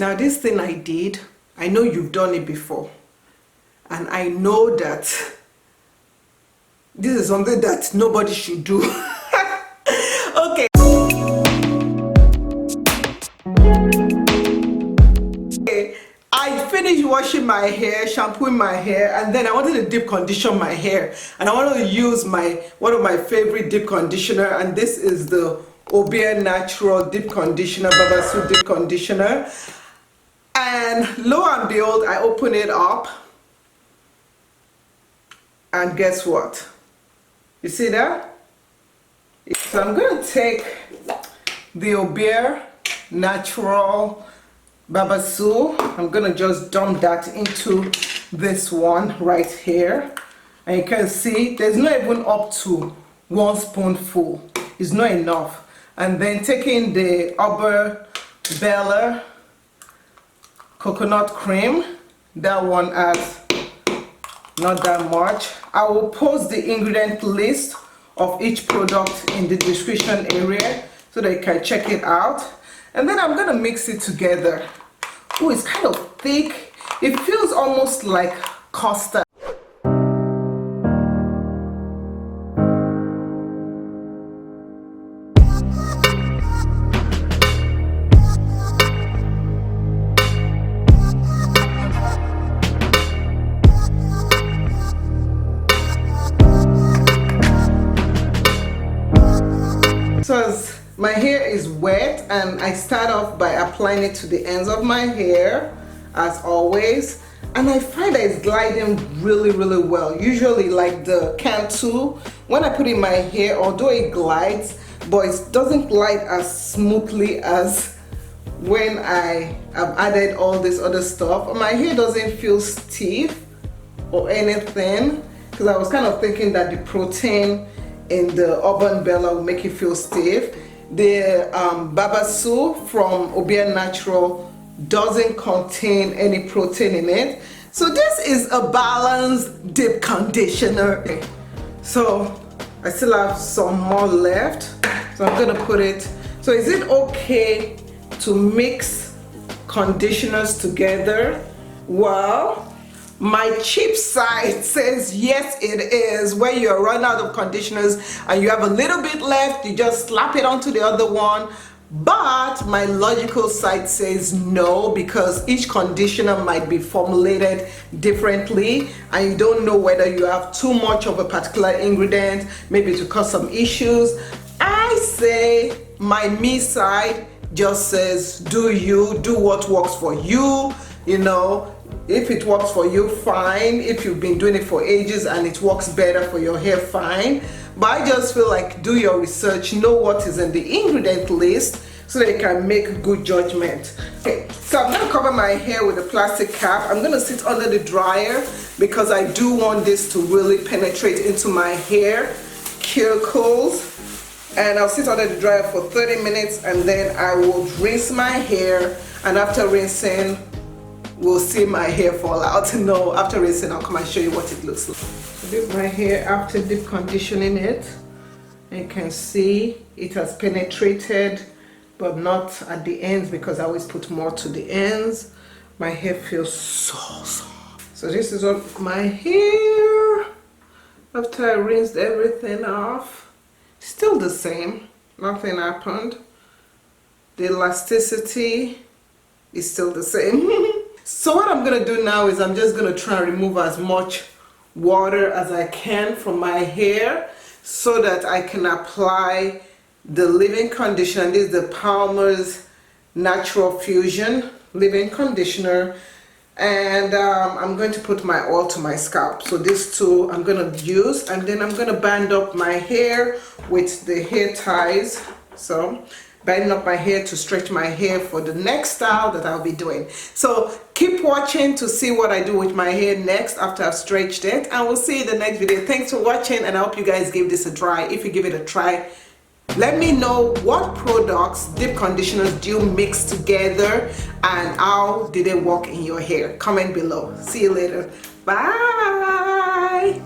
Now this thing I did, I know you've done it before, and I know that this is something that nobody should do. Okay. I finished washing my hair, shampooing my hair, and then I wanted to deep condition my hair, and I wanted to use one of my favorite deep conditioner, and this is the Obia natural deep conditioner, Babassu deep conditioner. And lo and behold, I open it up, and guess what? You see that? So I'm going to take the Obia natural Babassu. I'm going to just dump that into this one right here. And you can see there's not even up to 1 spoonful. It's not enough. And then taking the Bella coconut cream, that one has not that much. I will post the ingredient list of each product in the description area so that you can check it out. And then I'm gonna mix it together. Oh, it's kind of thick. It feels almost like custard. My hair is wet, and I start off by applying it to the ends of my hair as always, and I find that it's gliding really well. Usually like the Cantu, when I put it in my hair, although it glides, but it doesn't glide as smoothly as when I have added all this other stuff. My hair doesn't feel stiff or anything, because I was kind of thinking that the protein in the Bella will make it feel stiff. The Babassu from Obia Natural doesn't contain any protein in it. So this is a balanced deep conditioner. So I still have some more left. So I'm gonna put it. So is it okay to mix conditioners together? Well, my cheap side says yes it is. When you're run out of conditioners and you have a little bit left, you just slap it onto the other one. But my logical side says no, because each conditioner might be formulated differently and you don't know whether you have too much of a particular ingredient, maybe to cause some issues. I say my me side just says do you, do what works for you, you know. If it works for you, fine. If you've been doing it for ages and it works better for your hair, fine. But I just feel like do your research, know what is in the ingredient list so that you can make a good judgment. Okay, so I'm gonna cover my hair with a plastic cap. I'm gonna sit under the dryer because I do want this to really penetrate into my hair cuticles. And I'll sit under the dryer for 30 minutes and then I will rinse my hair, and after rinsing, we'll see my hair fall out. No, after rinsing, I'll come and show you what it looks like. So this is my hair after deep conditioning it. And you can see it has penetrated, but not at the ends because I always put more to the ends. My hair feels so soft. So this is what my hair after I rinsed everything off. Still the same, nothing happened. The elasticity is still the same. So what I'm gonna do now is I'm just gonna try and remove as much water as I can from my hair so that I can apply the leave-in conditioner. This is the Palmer's Natural Fusion leave-in conditioner, and I'm going to put my oil to my scalp. So these two I'm gonna use, and then I'm gonna band up my hair with the hair ties. So binding up my hair to stretch my hair for the next style that I'll be doing. So keep watching to see what I do with my hair next after I've stretched it, and we'll see you in the next video. Thanks for watching, and I hope you guys give this a try. If you give it a try, let me know what products, deep conditioners do you mix together and how did they work in your hair. Comment below. See you later. Bye.